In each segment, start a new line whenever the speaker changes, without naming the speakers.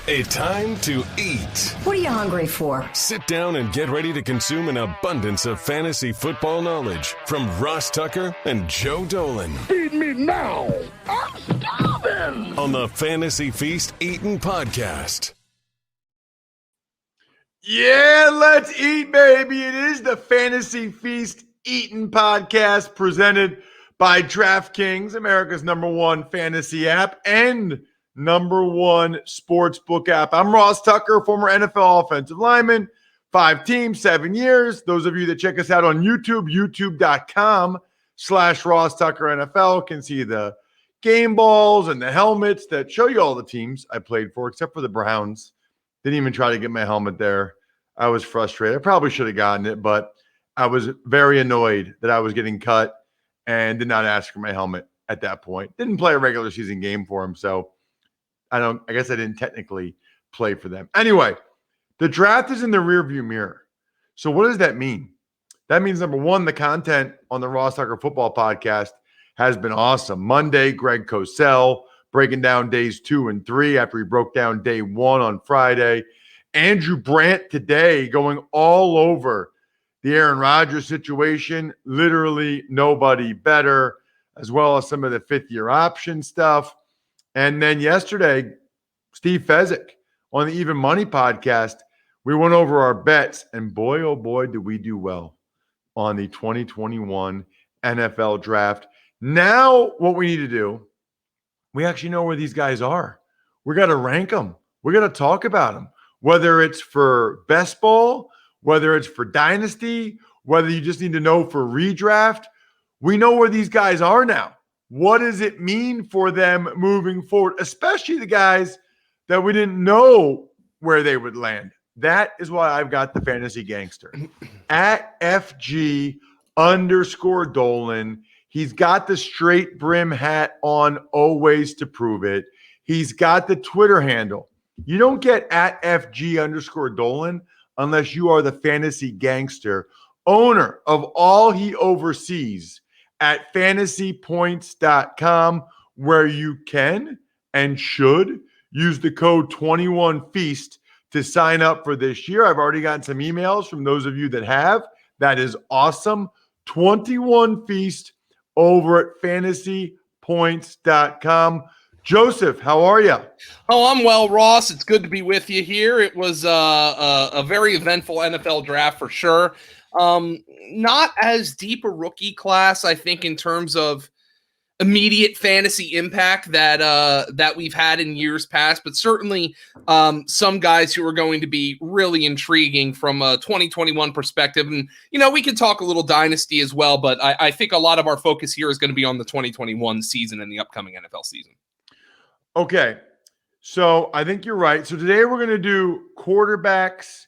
A time to eat.
What are you hungry for?
Sit down and get ready to consume an abundance of fantasy football knowledge from Ross Tucker and Joe Dolan.
Feed me now. I'm starving.
On the Fantasy Feast Eatin' Podcast.
Yeah, let's eat, baby. It is the Fantasy Feast Eatin' Podcast presented by DraftKings, America's #1 fantasy app and #1 sportsbook app. I'm Ross Tucker, former NFL offensive lineman, 5 teams, 7 years. Those of you that check us out on YouTube, youtube.com/Ross Tucker NFL can see the game balls and the helmets that show you all the teams I played for, except for the Browns. Didn't even try to get my helmet there. I was frustrated. I probably should have gotten it, but I was very annoyed that I was getting cut and did not ask for my helmet at that point. Didn't play a regular season game for him, so I guess I didn't technically play for them. Anyway, the draft is in the rearview mirror. So what does that mean? That means, number one, the content on the Ross Tucker Football Podcast has been awesome. Monday, Greg Cosell breaking down days 2 and 3 after he broke down day 1 on Friday. Andrew Brandt today going all over the Aaron Rodgers situation. Literally nobody better, as well as some of the fifth-year option stuff. And then yesterday, Steve Fezzik on the Even Money podcast, we went over our bets, and boy, oh boy, did we do well on the 2021 NFL draft. Now, what we need to do, we actually know where these guys are. We got to rank them. We got to talk about them, whether it's for best ball, whether it's for dynasty, whether you just need to know for redraft. We know where these guys are now. What does it mean for them moving forward, especially the guys that we didn't know where they would land? That is why I've got the fantasy gangster at FG_Dolan. He's got the straight brim hat on always to prove it. He's got the Twitter handle. You don't get at FG_Dolan unless you are the fantasy gangster, owner of all he oversees at fantasypoints.com, where you can and should use the code 21FEAST to sign up for this year. I've already gotten some emails from those of you that have. That is awesome. 21FEAST over at fantasypoints.com. Joseph, how are you?
Oh, I'm well, Ross. It's good to be with you here. It was a very eventful NFL draft for sure. Not as deep a rookie class, I think, in terms of immediate fantasy impact that we've had in years past, but certainly some guys who are going to be really intriguing from a 2021 perspective. And, we can talk a little dynasty as well, but I think a lot of our focus here is going to be on the 2021 season and the upcoming NFL season.
Okay, so I think you're right. So today we're going to do quarterbacks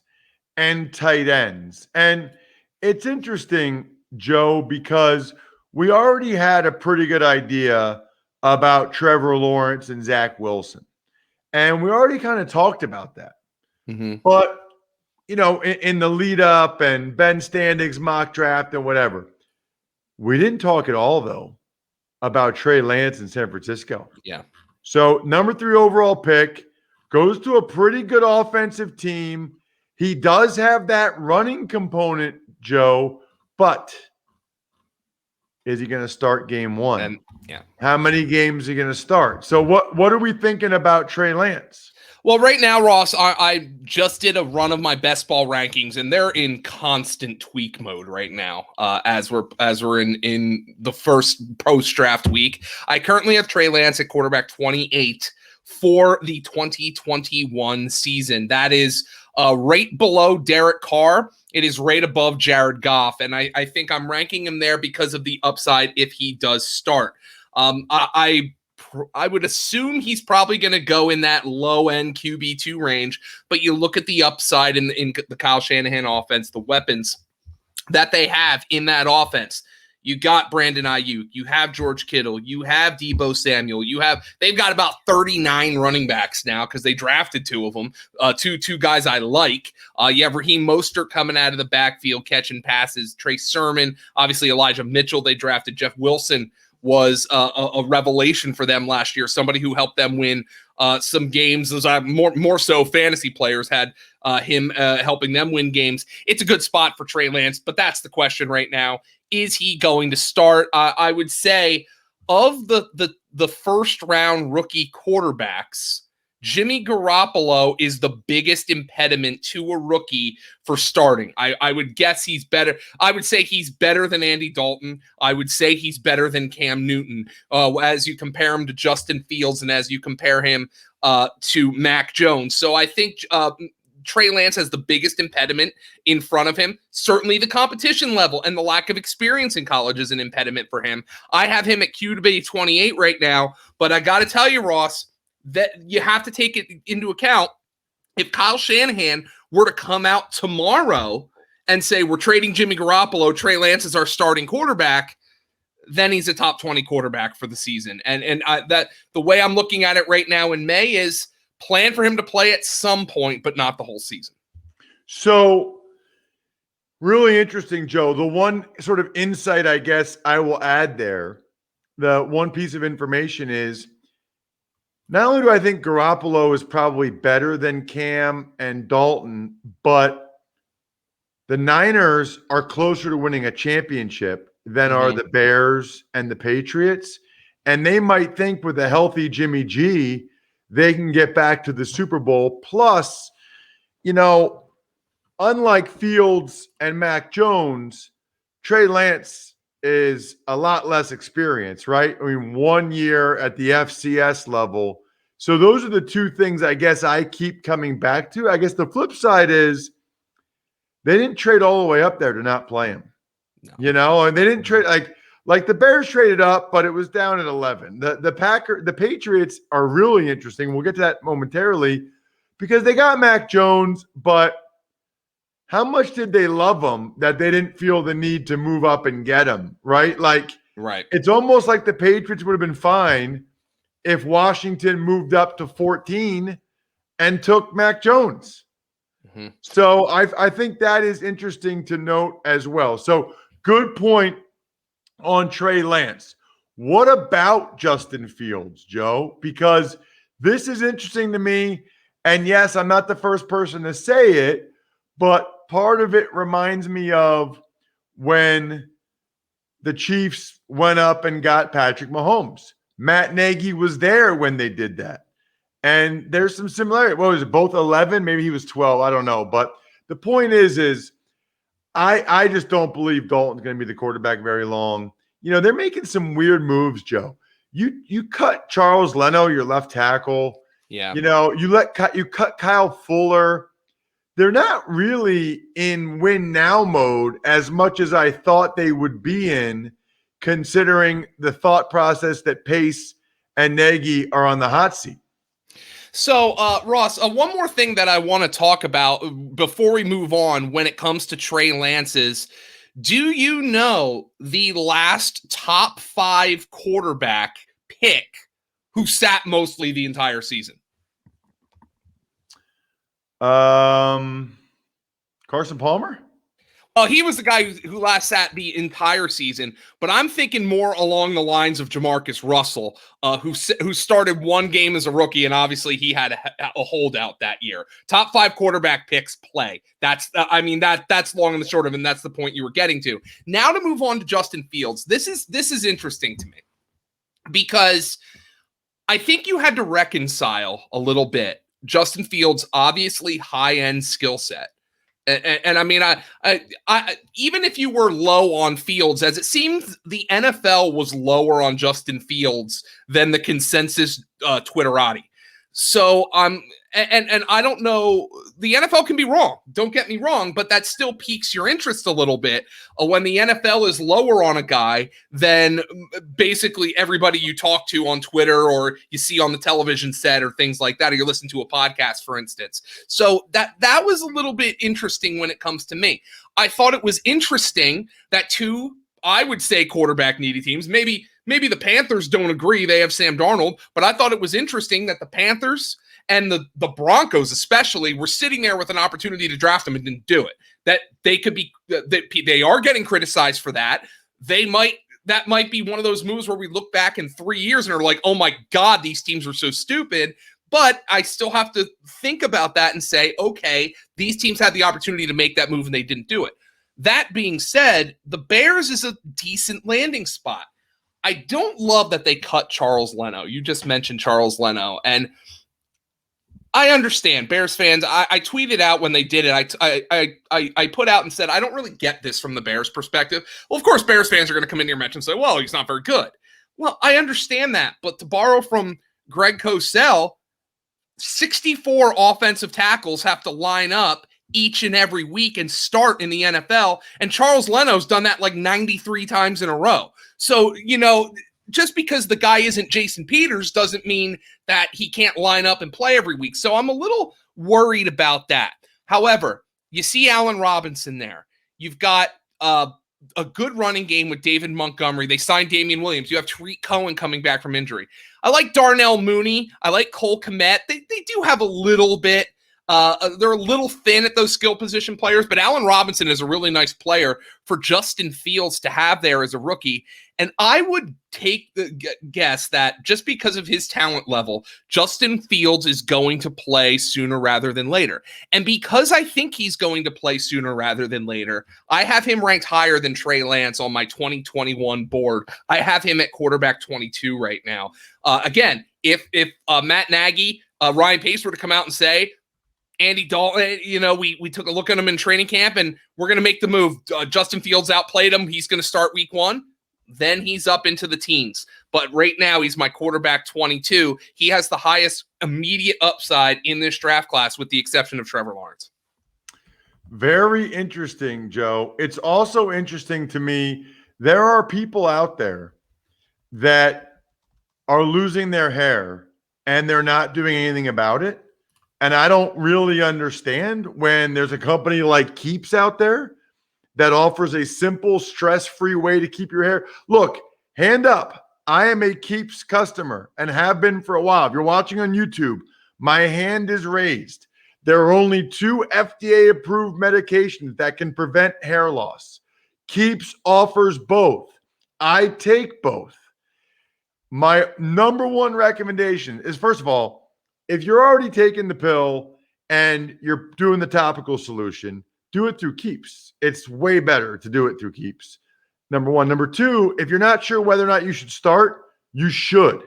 and tight ends. And it's interesting, Joe, because we already had a pretty good idea about Trevor Lawrence and Zach Wilson. And we already kind of talked about that. Mm-hmm. But, in the lead up and Ben Standig's mock draft and whatever, we didn't talk at all, though, about Trey Lance in San Francisco.
Yeah.
So number 3 overall pick, goes to a pretty good offensive team. He does have that running component, Joe, but is he going to start game 1?
Yeah.
How many games is he going to start? So what are we thinking about Trey Lance?
Well, right now, Ross, I just did a run of my best ball rankings, and they're in constant tweak mode right now. As we're in the first post-draft week, I currently have Trey Lance at quarterback 28 for the 2021 season. That is right below Derek Carr. It is right above Jared Goff, and I think I'm ranking him there because of the upside if he does start. I would assume he's probably going to go in that low-end QB2 range, but you look at the upside in the Kyle Shanahan offense, the weapons that they have in that offense. You got Brandon Ayuk, you have George Kittle, you have Deebo Samuel, they've got about 39 running backs now because they drafted 2 of them, two guys I like. You have Raheem Mostert coming out of the backfield catching passes, Trey Sermon, obviously Elijah Mitchell they drafted, Jeff Wilson was a revelation for them last year. Somebody who helped them win some games. Those are more so fantasy players had him helping them win games. It's a good spot for Trey Lance, but that's the question right now. Is he going to start? I would say of the first round rookie quarterbacks, Jimmy Garoppolo is the biggest impediment to a rookie for starting. I would guess he's better. I would say he's better than Andy Dalton. I would say he's better than Cam Newton as you compare him to Justin Fields and as you compare him to Mac Jones. So I think Trey Lance has the biggest impediment in front of him. Certainly the competition level and the lack of experience in college is an impediment for him. I have him at QB 28 right now, but I got to tell you, Ross, that you have to take it into account. If Kyle Shanahan were to come out tomorrow and say, we're trading Jimmy Garoppolo, Trey Lance is our starting quarterback, then he's a top 20 quarterback for the season. And that the way I'm looking at it right now in May is plan for him to play at some point, but not the whole season.
So really interesting, Joe. The one sort of insight, I guess, I will add there, the one piece of information is, not only do I think Garoppolo is probably better than Cam and Dalton, but the Niners are closer to winning a championship than are the Bears and the Patriots. And they might think with a healthy Jimmy G, they can get back to the Super Bowl. Plus, unlike Fields and Mac Jones, Trey Lance is a lot less experienced, right? I mean, 1 year at the FCS level. So those are the two things I guess I keep coming back to. I guess the flip side is they didn't trade all the way up there to not play him. No. And they didn't trade like the Bears traded up, but it was down at 11. The Patriots are really interesting. We'll get to that momentarily because they got Mac Jones, but how much did they love him that they didn't feel the need to move up and get him, right? Right. It's almost like the Patriots would have been fine if Washington moved up to 14 and took Mac Jones. So I think that is interesting to note as well. So good point on Trey Lance. What about Justin Fields, Joe? Because this is interesting to me. And yes, I'm not the first person to say it, but part of it reminds me of when the Chiefs went up and got Patrick Mahomes. Matt Nagy was there when they did that. And there's some similarity. What was it, both 11? Maybe he was 12. I don't know. But the point is I just don't believe Dalton's going to be the quarterback very long. They're making some weird moves, Joe. You cut Charles Leno, your left tackle. Yeah. You cut Kyle Fuller. They're not really in win now mode as much as I thought they would be in, considering the thought process that Pace and Nagy are on the hot seat.
So, Ross, one more thing that I want to talk about before we move on when it comes to Trey Lance's, do you know the last top 5 quarterback pick who sat mostly the entire season?
Carson Palmer?
He was the guy who last sat the entire season, but I'm thinking more along the lines of Jamarcus Russell, who started one game as a rookie, and obviously he had a holdout that year. Top 5 quarterback picks play. That's long and the short of it, and that's the point you were getting to. Now to move on to Justin Fields. This is interesting to me because I think you had to reconcile a little bit Justin Fields' obviously high-end skill set. And I mean, I even if you were low on Fields, as it seems the NFL was lower on Justin Fields than the consensus Twitterati. So and I don't know, the NFL can be wrong. Don't get me wrong, but that still piques your interest a little bit when the NFL is lower on a guy than basically everybody you talk to on Twitter or you see on the television set or things like that, or you listen to a podcast, for instance. So that was a little bit interesting when it comes to me. I thought it was interesting that 2, I would say, quarterback needy teams, maybe the Panthers don't agree. They have Sam Darnold, but I thought it was interesting that the Panthers and the Broncos especially were sitting there with an opportunity to draft him and didn't do it. That they could be, that they are getting criticized for that. They might that might be one of those moves where we look back in 3 years and are like, oh my God, these teams were so stupid. But I still have to think about that and say, okay, these teams had the opportunity to make that move and they didn't do it. That being said, the Bears is a decent landing spot. I don't love that they cut Charles Leno. You just mentioned Charles Leno. And I understand Bears fans. I tweeted out when they did it. I put out and said, I don't really get this from the Bears perspective. Well, of course, Bears fans are going to come in here and mention and say, well, he's not very good. Well, I understand that. But to borrow from Greg Cosell, 64 offensive tackles have to line up each and every week and start in the NFL. And Charles Leno's done that like 93 times in a row. So, just because the guy isn't Jason Peters doesn't mean that he can't line up and play every week. So I'm a little worried about that. However, you see Allen Robinson there. You've got a good running game with David Montgomery. They signed Damian Williams. You have Tariq Cohen coming back from injury. I like Darnell Mooney. I like Cole Kmet. They do have a little bit. They're a little thin at those skill position players, but Allen Robinson is a really nice player for Justin Fields to have there as a rookie. And I would take the guess that just because of his talent level, Justin Fields is going to play sooner rather than later. And because I think he's going to play sooner rather than later, I have him ranked higher than Trey Lance on my 2021 board. I have him at quarterback 22 right now. Again, if Matt Nagy, Ryan Pace were to come out and say, Andy Dalton, we took a look at him in training camp and we're going to make the move. Justin Fields outplayed him. He's going to start week 1. Then he's up into the teens. But right now he's my quarterback 22. He has the highest immediate upside in this draft class with the exception of Trevor Lawrence.
Very interesting, Joe. It's also interesting to me. There are people out there that are losing their hair and they're not doing anything about it. And I don't really understand when there's a company like Keeps out there that offers a simple, stress-free way to keep your hair. Look, hand up. I am a Keeps customer and have been for a while. If you're watching on YouTube, my hand is raised. There are only 2 FDA-approved medications that can prevent hair loss. Keeps offers both. I take both. My number one recommendation is, first of all, if you're already taking the pill and you're doing the topical solution, do it through Keeps. It's way better to do it through Keeps. Number one. Number two, if you're not sure whether or not you should start, you should.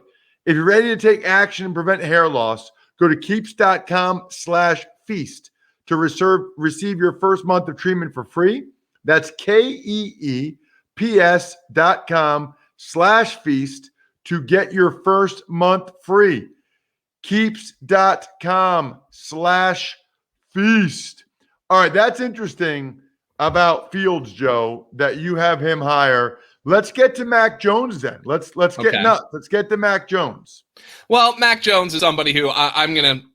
If you're ready to take action and prevent hair loss, go to keeps.com/feast to receive your first month of treatment for free. That's KEEPS.com/feast to get your first month free. Keeps.com/feast. All right, that's interesting about Fields, Joe, that you have him higher. Let's get to Mac Jones then. Let's get nuts. Let's get to Mac Jones.
Well, Mac Jones is somebody who I'm going to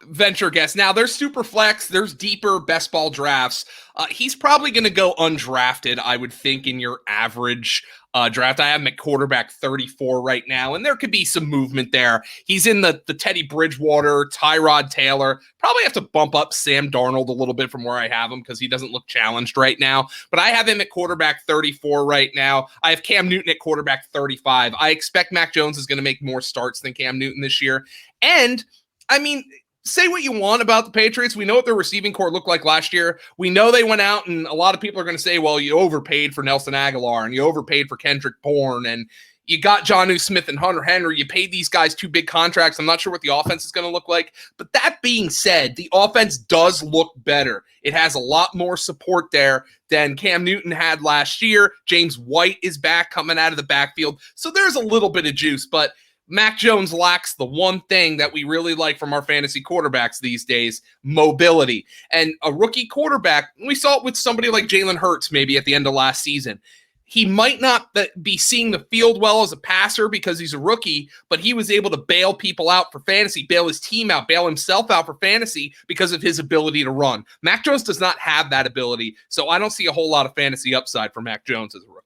venture guess. Now, there's super flex. There's deeper best ball drafts. He's probably going to go undrafted, I would think, in your average draft. I have him at quarterback 34 right now, and there could be some movement there. He's in the Teddy Bridgewater, Tyrod Taylor. Probably have to bump up Sam Darnold a little bit from where I have him because he doesn't look challenged right now. But I have him at quarterback 34 right now. I have Cam Newton at quarterback 35. I expect Mac Jones is going to make more starts than Cam Newton this year. And, I mean, say what you want about the Patriots. We know what their receiving core looked like last year. We know they went out, and a lot of people are going to say, well, you overpaid for Nelson Aguilar, and you overpaid for Kendrick Bourne, and you got Jonnu Smith and Hunter Henry. You paid these guys 2 big contracts. I'm not sure what the offense is going to look like. But that being said, the offense does look better. It has a lot more support there than Cam Newton had last year. James White is back coming out of the backfield. So there's a little bit of juice, but Mac Jones lacks the one thing that we really like from our fantasy quarterbacks these days, mobility. And a rookie quarterback, we saw it with somebody like Jalen Hurts maybe at the end of last season. He might not be seeing the field well as a passer because he's a rookie, but he was able to bail people out for fantasy, bail his team out, bail himself out for fantasy because of his ability to run. Mac Jones does not have that ability, so I don't see a whole lot of fantasy upside for Mac Jones as a rookie.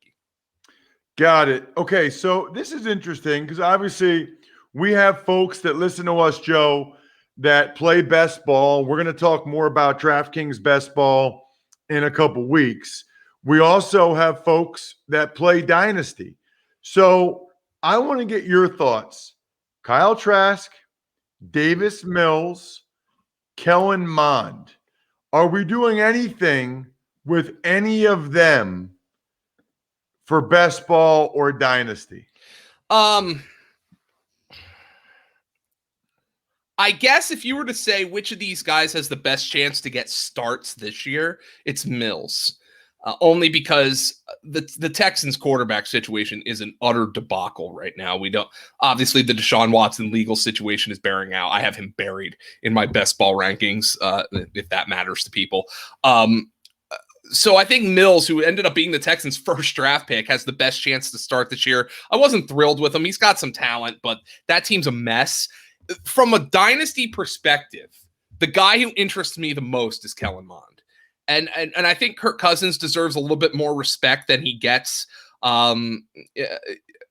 Got it. Okay, so this is interesting because obviously we have folks that listen to us, Joe, that play best ball. We're going to talk more about DraftKings best ball in a couple weeks. We also have folks that play Dynasty. So I want to get your thoughts. Kyle Trask, Davis Mills, Kellon Mond. Are we doing anything with any of them for best ball or Dynasty?
I guess if you were to say which of these guys has the best chance to get starts this year, it's Mills. Only because the Texans quarterback situation is an utter debacle right now. We don't, obviously the Deshaun Watson legal situation is bearing out. I have him buried in my best ball rankings, if that matters to people. So I think Mills, who ended up being the Texans' first draft pick, has the best chance to start this year. I wasn't thrilled with him. He's got some talent, but that team's a mess. From a dynasty perspective, the guy who interests me the most is Kellon Mond. And I think Kirk Cousins deserves a little bit more respect than he gets from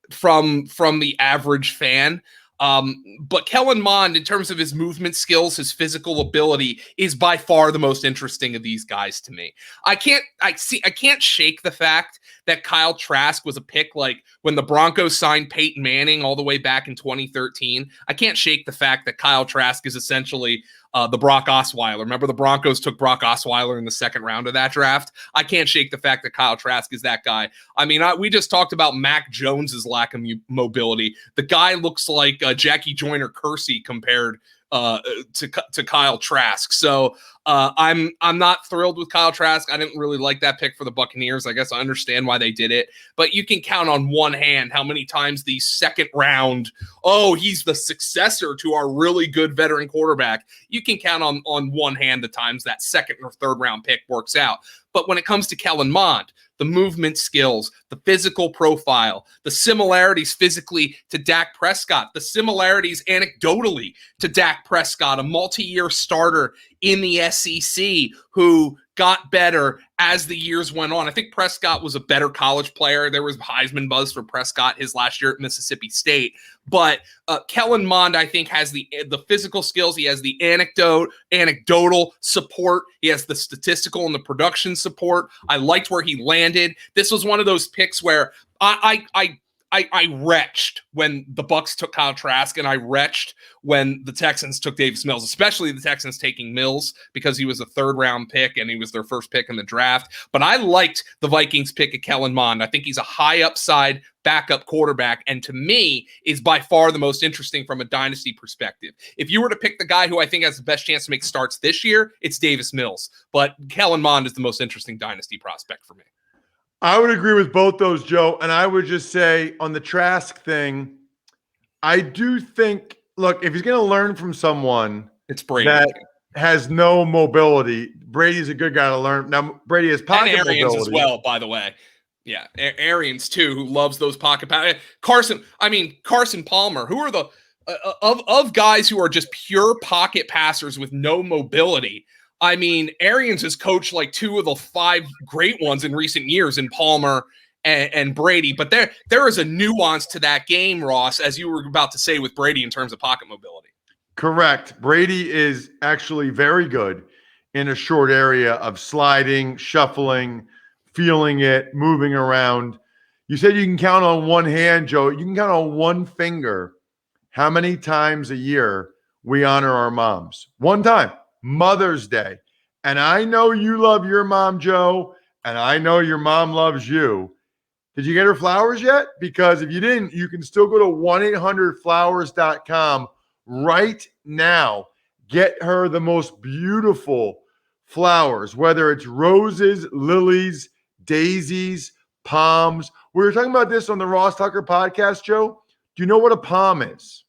the average fan. But Kellon Mond, in terms of his movement skills, his physical ability, is by far the most interesting of these guys to me. I can't shake the fact that Kyle Trask was a pick like when the Broncos signed Peyton Manning all the way back in 2013. I can't shake the fact that Kyle Trask is essentially the Brock Osweiler. Remember the Broncos took Brock Osweiler in the second round of that draft? I can't shake the fact that Kyle Trask is that guy. I mean, we just talked about Mac Jones's lack of mobility. The guy looks like Jackie Joyner-Kersee compared to Kyle Trask. So I'm not thrilled with Kyle Trask. I didn't really like that pick for the Buccaneers. I guess I understand why they did it, but you can count on one hand how many times the second round, he's the successor to our really good veteran quarterback. You can count on one hand the times that second or third round pick works out. But when it comes to Kellon Mond, the movement skills, the physical profile, the similarities physically to Dak Prescott, the similarities anecdotally to Dak Prescott, a multi-year starter in the SEC who got better as the years went on. I think Prescott was a better college player. There was Heisman buzz for Prescott his last year at Mississippi State. But Kellon Mond, I think, has the physical skills. He has the anecdotal support. He has the statistical and the production support. I liked where he landed. This was one of those picks where I retched when the Bucs took Kyle Trask, and I retched when the Texans took Davis Mills, especially the Texans taking Mills because he was a third-round pick and he was their first pick in the draft. But I liked the Vikings pick of Kellon Mond. I think he's a high-upside backup quarterback, and to me is by far the most interesting from a dynasty perspective. If you were to pick the guy who I think has the best chance to make starts this year, it's Davis Mills. But Kellon Mond is the most interesting dynasty prospect for me.
I would agree with both those, Joe. And I would just say on the Trask thing, I do think, look, if he's going to learn from someone
it's Brady
that has no mobility, Brady's a good guy to learn. Now, Brady has pocket
and Arians
mobility
as well, by the way. Yeah, Arians too, who loves those pocket passes. Carson Palmer, who are the of guys who are just pure pocket passers with no mobility. I mean, Arians has coached like two of the five great ones in recent years in Palmer and Brady. But there is a nuance to that game, Ross, as you were about to say with Brady in terms of pocket mobility.
Correct. Brady is actually very good in a short area of sliding, shuffling, feeling it, moving around. You said you can count on one hand, Joe. You can count on one finger how many times a year we honor our moms. One time. Mother's Day. And I know you love your mom, Joe, and I know your mom loves you. Did you get her flowers yet? Because if you didn't, you can still go to 1-800-flowers.com right now. Get her the most beautiful flowers, whether it's roses, lilies, daisies, palms. We were talking about this on the Ross Tucker podcast, Joe. Do you know what a palm is?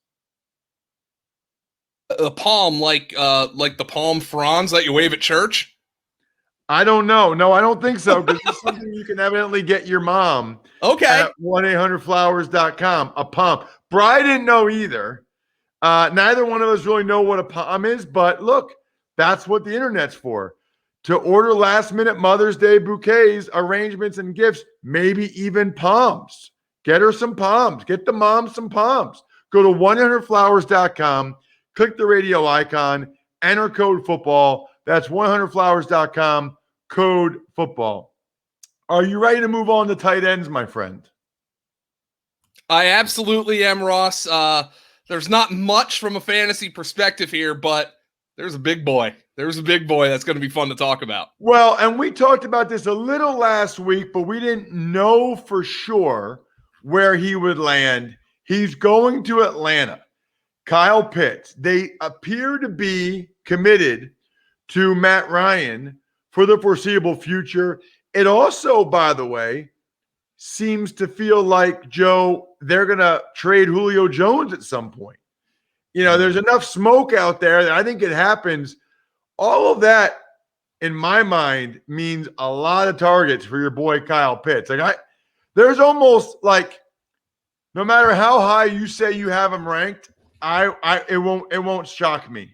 A palm, like the palm fronds that you wave at church?
I don't know. No, I don't think so, because it's something you can evidently get your mom at 1-800-flowers.com. A palm. Bri didn't know either. Neither one of us really know what a palm is, but look, that's what the internet's for. To order last-minute Mother's Day bouquets, arrangements, and gifts, maybe even palms. Get her some palms. Get the mom some palms. Go to 1-800-flowers.com. Click the radio icon, enter code football. That's 100flowers.com, code football. Are you ready to move on to tight ends, my friend?
I absolutely am, Ross. There's not much from a fantasy perspective here, but there's a big boy. There's a big boy that's going to be fun to talk about.
Well, and we talked about this a little last week, but we didn't know for sure where he would land. He's going to Atlanta. Kyle Pitts. They appear to be committed to Matt Ryan for the foreseeable future. It also, by the way, seems to feel like, Joe, they're going to trade Julio Jones at some point. You know, there's enough smoke out there that I think it happens. All of that, in my mind, means a lot of targets for your boy Kyle Pitts. There's almost like, no matter how high you say you have him ranked, it won't shock me.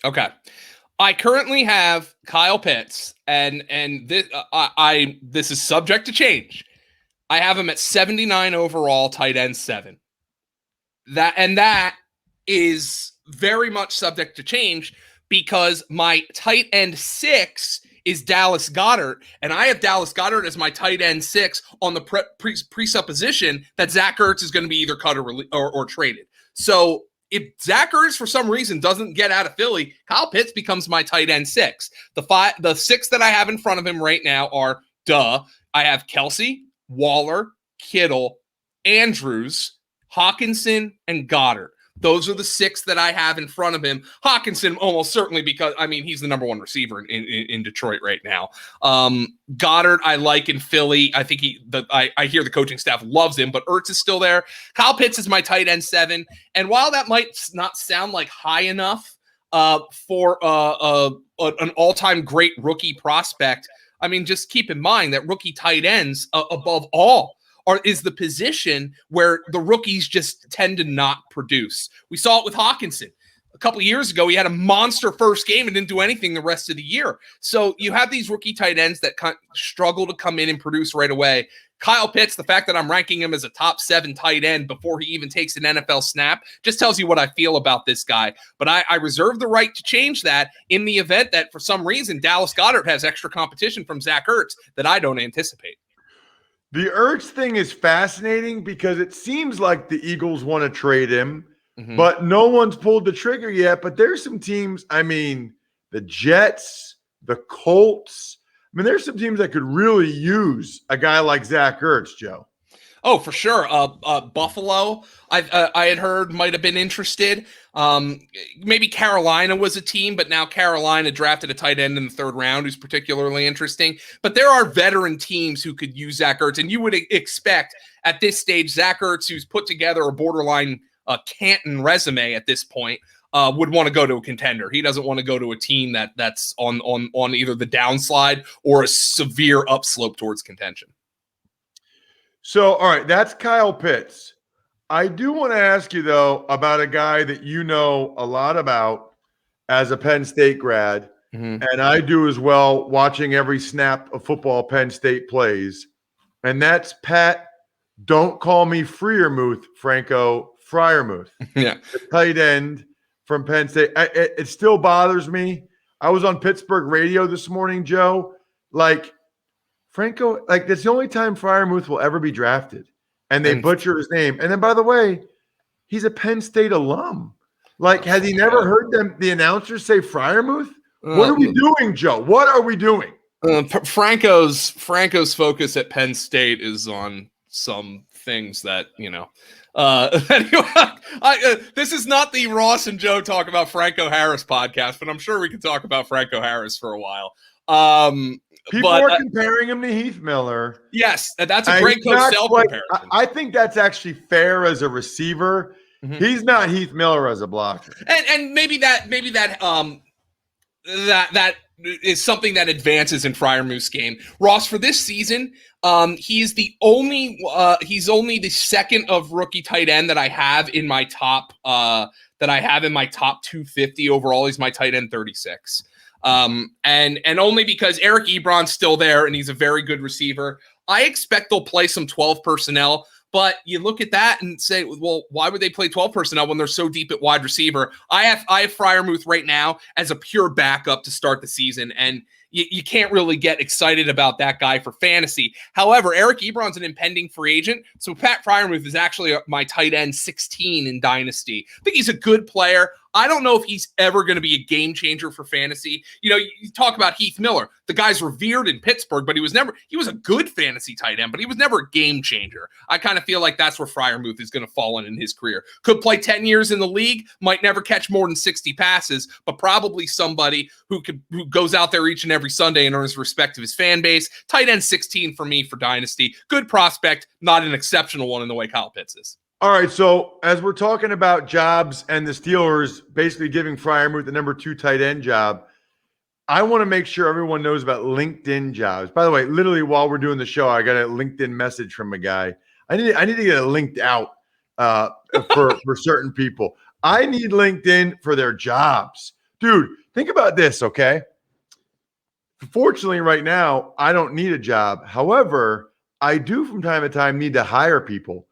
Okay. I currently have Kyle Pitts, and this is subject to change. I have him at 79 overall, tight end 7. That is very much subject to change because my tight end 6 is Dallas Goedert, and I have Dallas Goedert as my tight end 6 on the presupposition that Zach Ertz is going to be either cut or traded. So if Zach Ertz for some reason doesn't get out of Philly, Kyle Pitts becomes my tight end 6. The 6 that I have in front of him right now are I have Kelsey, Waller, Kittle, Andrews, Hawkinson, and Goddard. Those are the 6 that I have in front of him. Hawkinson almost certainly because, he's the number 1 receiver in Detroit right now. Goddard I like in Philly. I think I hear the coaching staff loves him, but Ertz is still there. Kyle Pitts is my tight end 7. And while that might not sound like high enough for an all-time great rookie prospect, just keep in mind that rookie tight ends above all is the position where the rookies just tend to not produce. We saw it with Hawkinson. A couple of years ago, he had a monster first game and didn't do anything the rest of the year. So you have these rookie tight ends that struggle to come in and produce right away. Kyle Pitts, the fact that I'm ranking him as a top 7 tight end before he even takes an NFL snap just tells you what I feel about this guy. But I reserve the right to change that in the event that for some reason Dallas Goedert has extra competition from Zach Ertz that I don't anticipate.
The Ertz thing is fascinating because it seems like the Eagles want to trade him, but no one's pulled the trigger yet. But there's some teams, the Jets, the Colts. There's some teams that could really use a guy like Zach Ertz, Joe.
Oh, for sure. Buffalo, I had heard might have been interested. Maybe Carolina was a team, but now Carolina drafted a tight end in the 3rd round who's particularly interesting. But there are veteran teams who could use Zach Ertz, and you would expect at this stage Zach Ertz, who's put together a borderline Canton resume at this point, would want to go to a contender. He doesn't want to go to a team that's on either the downslide or a severe upslope towards contention.
So, all right, that's Kyle Pitts. I do want to ask you, though, about a guy that you know a lot about as a Penn State grad, and I do as well, watching every snap of football Penn State plays, and that's Pat, don't call me Freiermuth, Freiermuth.
Yeah.
The tight end from Penn State. It still bothers me. I was on Pittsburgh radio this morning, Joe, Franco, that's the only time Freiermuth will ever be drafted. And they butcher his name. And then, by the way, he's a Penn State alum. Has he never heard the announcers say Freiermuth? What are we doing, Joe? What are we doing?
Franco's focus at Penn State is on some things that, anyway, this is not the Ross and Joe talk about Franco Harris podcast, but I'm sure we can talk about Franco Harris for a while.
People are comparing him to Heath Miller.
Yes, that's a great Cosell comparison.
I think that's actually fair as a receiver. He's not Heath Miller as a blocker.
And maybe that is something that advances in Freiermuth's game. Ross, for this season, he's only the 2nd of rookie tight end that I have in my top 250 overall. He's my tight end 36. And only because Eric Ebron's still there and he's a very good receiver. I expect they'll play some 12 personnel, but you look at that and say, well, why would they play 12 personnel when they're so deep at wide receiver? I have Freiermuth right now as a pure backup to start the season. And you can't really get excited about that guy for fantasy. However, Eric Ebron's an impending free agent, so Pat Freiermuth is actually my tight end 16 in Dynasty. I think he's a good player. I don't know if he's ever going to be a game changer for fantasy. You talk about Heath Miller. The guy's revered in Pittsburgh, but he was a good fantasy tight end, but he was never a game changer. I kind of feel like that's where Freiermuth is going to fall in his career. Could play 10 years in the league, might never catch more than 60 passes, but probably somebody who goes out there each and every Sunday and earns respect of his fan base. Tight end 16 for me for Dynasty. Good prospect, not an exceptional one in the way Kyle Pitts is.
All right, so as we're talking about jobs and the Steelers basically giving Freiermuth the number 2 tight end job, I want to make sure everyone knows about LinkedIn jobs. By the way, literally while we're doing the show, I got a LinkedIn message from a guy. I need to get it linked out for certain people. I need LinkedIn for their jobs. Dude, think about this, okay? Fortunately, right now, I don't need a job. However, I do from time to time need to hire people.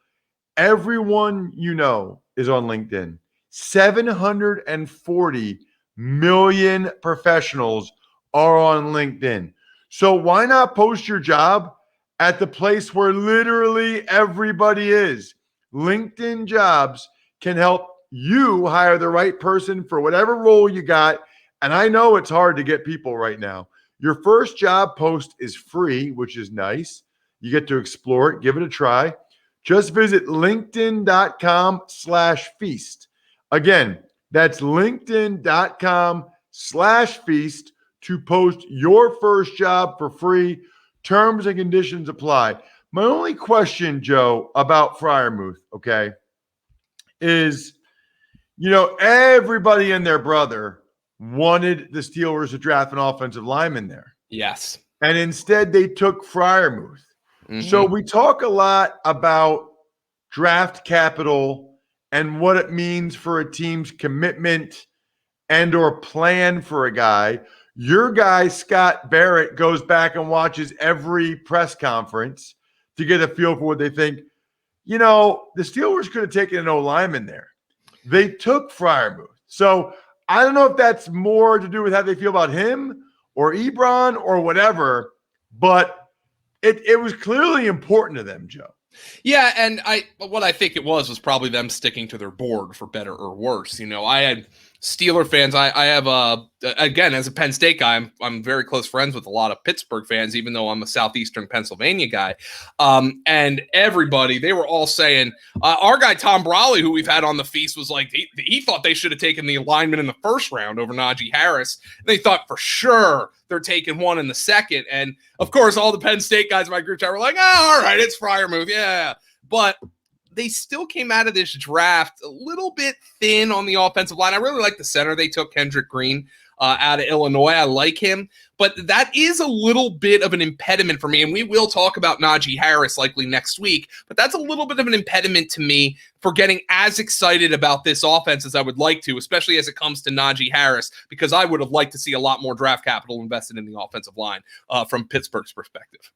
Everyone you know is on LinkedIn. 740 million professionals are on LinkedIn. So why not post your job at the place where literally everybody is? LinkedIn Jobs can help you hire the right person for whatever role you got. And I know it's hard to get people right now. Your first job post is free, which is nice. You get to explore it, give it a try. Just visit linkedin.com/feast. Again, that's linkedin.com/feast to post your first job for free. Terms and conditions apply. My only question, Joe, about Freiermuth, okay, is, everybody and their brother wanted the Steelers to draft an offensive lineman there.
Yes.
And instead they took Freiermuth.
Mm-hmm.
So we talk a lot about draft capital and what it means for a team's commitment and or plan for a guy. Your guy, Scott Barrett, goes back and watches every press conference to get a feel for what they think. The Steelers could have taken an O-lineman there. They took Freiermuth. So I don't know if that's more to do with how they feel about him or Ebron or whatever, but it was clearly important to them, Joe.
Yeah, and what I think it was probably them sticking to their board for better or worse. I had Steeler fans. I have again, as a Penn State guy, I'm very close friends with a lot of Pittsburgh fans, even though I'm a southeastern Pennsylvania guy. And everybody, they were all saying, our guy Tom Brawley, who we've had on the feast, was like, he thought they should have taken the lineman in the first round over Najee Harris. And they thought for sure they're taking one in the second. And of course, all the Penn State guys in my group chat were like, all right, it's Freiermuth. Yeah. But they still came out of this draft a little bit thin on the offensive line. I really like the center they took, Kendrick Green, out of Illinois. I like him. But that is a little bit of an impediment for me. And we will talk about Najee Harris likely next week. But that's a little bit of an impediment to me for getting as excited about this offense as I would like to, especially as it comes to Najee Harris, because I would have liked to see a lot more draft capital invested in the offensive line from Pittsburgh's perspective.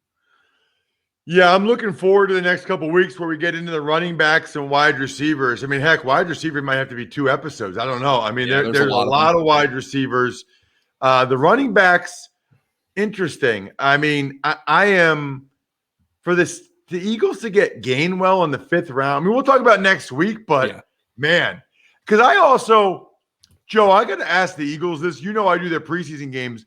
Yeah, I'm looking forward to the next couple of weeks where we get into the running backs and wide receivers. I mean, heck, wide receiver might have to be 2 episodes. I don't know. I mean, there's a lot of wide receivers. The running backs, interesting. I mean, I am for the Eagles to get Gainwell in the 5th round. I mean, we'll talk about next week, but man, because I also, Joe, I got to ask the Eagles this. I do their preseason games.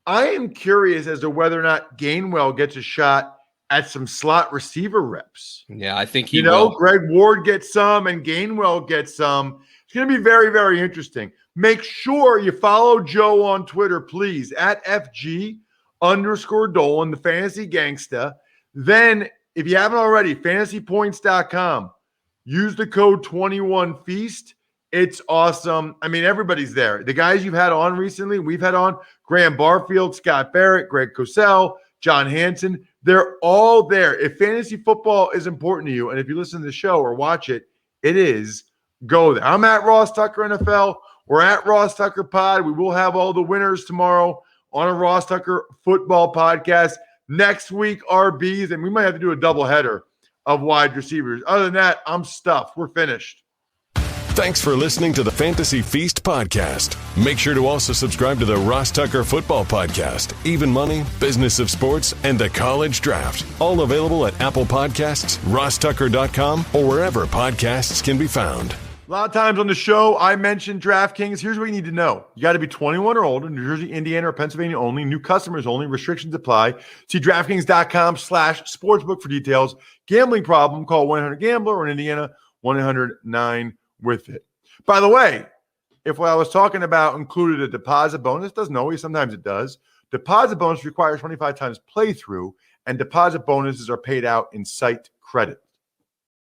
I am curious as to whether or not Gainwell gets a shot at some slot receiver reps.
Yeah, I think he will.
Greg Ward gets some and Gainwell gets some. It's going to be very, very interesting. Make sure you follow Joe on Twitter, please, at FG_Dolan, the fantasy gangsta. Then, if you haven't already, fantasypoints.com. Use the code 21FEAST. It's awesome. I mean, everybody's there. The guys you've had on recently, we've had on Graham Barfield, Scott Barrett, Greg Cosell, John Hansen. They're all there. If fantasy football is important to you, and if you listen to the show or watch it, it is, go there. I'm at Ross Tucker NFL. We're at Ross Tucker Pod. We will have all the winners tomorrow on a Ross Tucker football podcast. Next week, RBs, and we might have to do a doubleheader of wide receivers. Other than that, I'm stuffed. We're finished.
Thanks for listening to the Fantasy Feast podcast. Make sure to also subscribe to the Ross Tucker Football Podcast, Even Money, Business of Sports, and the College Draft. All available at Apple Podcasts, rosstucker.com, or wherever podcasts can be found.
A lot of times on the show, I mentioned DraftKings. Here's what you need to know. You got to be 21 or older, New Jersey, Indiana, or Pennsylvania only. New customers only. Restrictions apply. See DraftKings.com/sportsbook for details. Gambling problem, call 1-800-GAMBLER, or in Indiana, 1-800-9-WITH-IT. By the way, if what I was talking about included a deposit bonus, doesn't always, sometimes it does. Deposit bonus requires 25 times playthrough, and deposit bonuses are paid out in site credit.